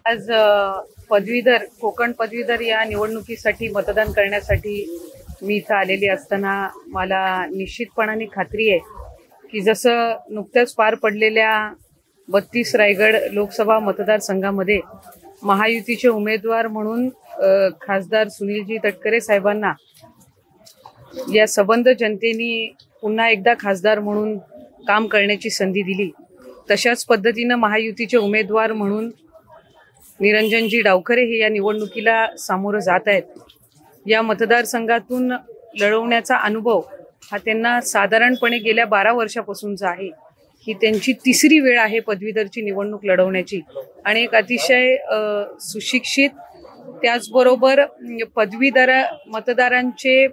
आज पदवीधर कोकण पदवीधर या निवडणुकीसाठी मतदान करण्यासाठी मी इथं आलेली असताना मला निश्चितपणाने खात्री आहे की जसं नुकत्याच पार पडलेल्या 32 रायगड लोकसभा मतदारसंघामध्ये महायुतीचे उमेदवार म्हणून खासदार सुनीलजी तटकरे साहेबांना या सबंध जनतेने पुन्हा एकदा खासदार म्हणून काम करण्याची संधी दिली, तशाच पद्धतीनं महायुतीचे उमेदवार म्हणून निरंजनजी डावखरे हे या निवडणुकीला सामोरं जात आहेत। या मतदारसंघातून लढवण्याचा अनुभव हा त्यांना साधारणपणे गेल्या 12 वर्षापासूनचा आहे। ही त्यांची तिसरी वेळ आहे पदवीधरची निवडणूक लढवण्याची आणि एक अतिशय सुशिक्षित त्याचबरोबर पदवीधर मतदारांचे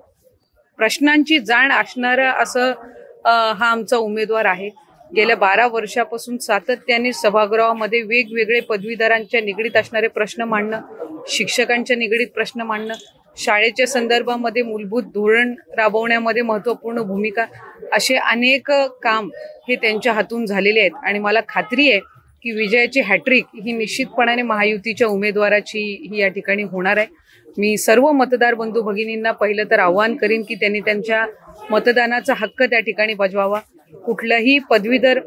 प्रश्नांची जाण असणारा असं हा आमचा उमेदवार आहे। गेल्या 12 वर्षापासून सातत्याने सभागृहामध्ये वेगवेगळे पदवीधरांच्या निगडीत असणारे प्रश्न मांडणं, शिक्षकांच्या निगडीत प्रश्न मांडणं, शाळेच्या संदर्भामध्ये मूलभूत धोरण राबवण्यामध्ये महत्त्वपूर्ण भूमिका, असे अनेक काम हे त्यांच्या हातून झालेले आहेत आणि मला खात्री आहे की विजयाची हॅट्रिक ही निश्चितपणाने महायुतीच्या उमेदवाराची ही या ठिकाणी होणार आहे। मी सर्व मतदार बंधू भगिनींना पहिलं तर आवाहन करीन की त्यांनी त्यांच्या मतदानाचा हक्क त्या ठिकाणी बजावावा। कुठलाही पदवीधर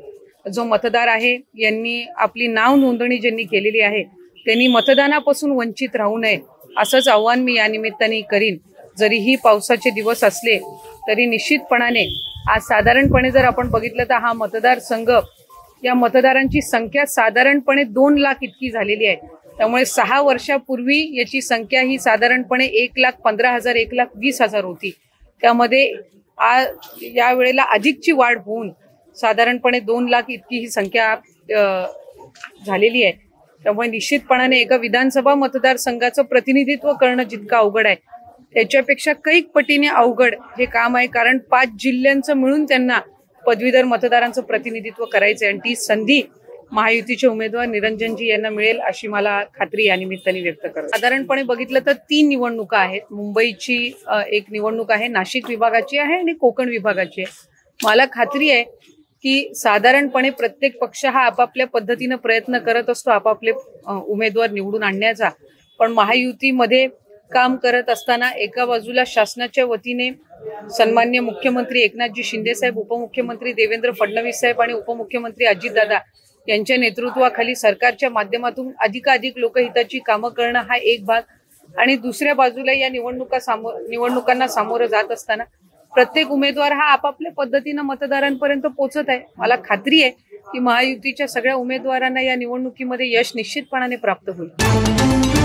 जो मतदार आहे यांनी आपली नाव नोंदणी ज्यांनी केलेली आहे त्यांनी मतदानापासून वंचित राहू नये असंच आव्हान मी या निमित्ताने करीन। जरीही पावसाचे दिवस असले तरी निश्चितपणाने आज साधारणपणे जर आपण बघितलं तर हा मतदारसंघ या मतदारांची संख्या साधारणपणे 2 लाख इतकी झालेली आहे। त्यामुळे 6 वर्षापूर्वी याची संख्या ही साधारणपणे 1,15,000 1,20,000 होती। त्यामध्ये या वेळेला अधिकची वाढ होऊन साधारणपणे 2 लाख इतकी ही संख्या झालेली आहे। त्यामुळे निश्चितपणाने एका विधानसभा मतदारसंघाचं प्रतिनिधित्व करणं जितकं अवघड आहे त्याच्यापेक्षा कैक पटीने अवघड हे काम आहे, कारण 5 जिल्ह्यांचं मिळून त्यांना पदवीधर मतदारांचं प्रतिनिधित्व करायचं आहे आणि ती संधी महायुतीचे उमेदवार निरंजनजी यांना मिळेल अशी मला खात्री या निमित्ताने व्यक्त करते। साधारणपणे बघितलं तर 3 निवडणुका आहेत। मुंबईची एक निवडणूक आहे, नाशिक विभागाची आहे आणि कोकण विभागाची आहे। मला खात्री आहे की साधारणपणे प्रत्येक पक्ष हा आपापल्या पद्धतीने प्रयत्न करत असतो आपापले उमेदवार निवडून आणण्याचा, पण महायुतीमध्ये काम करत असताना एका बाजूला शासनाच्या वतीने सन्माननीय मुख्यमंत्री एकनाथजी शिंदे साहेब, उपमुख्यमंत्री देवेंद्र फडणवीस साहेब आणि उपमुख्यमंत्री अजितदादा यांच्या नेतृत्वाखाली सरकारच्या माध्यमातून अधिकाधिक लोकहिताची कामं करणं हा एक भाग, आणि दुसऱ्या बाजूला या निवडणुकांना सामोरं जात असताना प्रत्येक उमेदवार हा आपापल्या पद्धतीने मतदारांपर्यंत पोहोचत आहे। मला खात्री आहे की महायुतीच्या सगळ्या उमेदवारांना या निवडणुकीमध्ये यश निश्चितपणाने प्राप्त होईल।